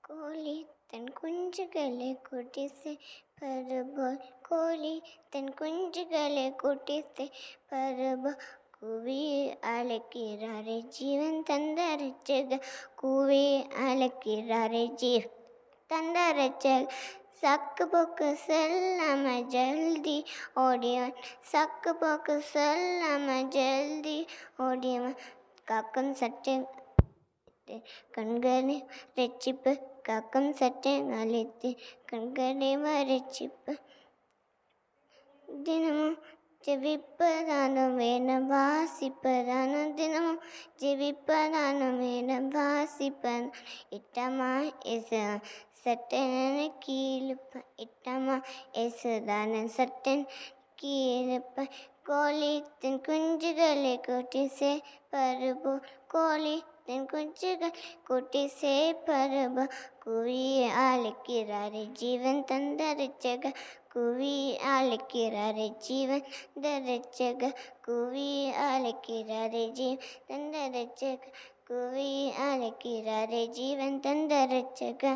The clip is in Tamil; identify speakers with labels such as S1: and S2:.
S1: கோழி தன் குஞ்சுகளை குட்டிசை பருபோல் கோழி தன் குஞ்சுகளை குட்டிசை பருபோல் கூவி அழைக்கிறாரே ஜீவன் தந்த ரட்சக கூவி அழைக்கிறாரே ஜீவன் தந்த ரட்சக சக்கு போக்கு செல்லாம ஜல்தி ஓடியவன் சக்கு போக்கு செல்லாம ஜல்தி ஓடியவன் காக்கும் சட்டை கண்களை ரட்சிப்பு காக்கும் சட்டை அழைத்து கண்களை ரட்சிப்பு தினமும் ஜெபிப்பதானும் வேணும் வாசிப்பதானும் தினமும் ஜெபிப்பதானும் வேணும் வாசிப்பன் இட்டமா எச சட்டன கீழுப்ப இட்டமா எசுதான சட்டன் கீழுப்ப கோழி தன் குஞ்சுகளை கூட்டி பருபோ கோழி தன் குஞ்சுகள் கூட்டி பருபோ குவி அழைக்கிறாரே ஜீவன் தந்த ரட்சக குவி அழைக்கிறாரே ஜீவன் தந்த ரட்சக குவி அழைக்கிறாரே ஜீவன் தந்த ரட்சக குவி அழைக்கிறாரே ஜீவன் தந்த ரட்சக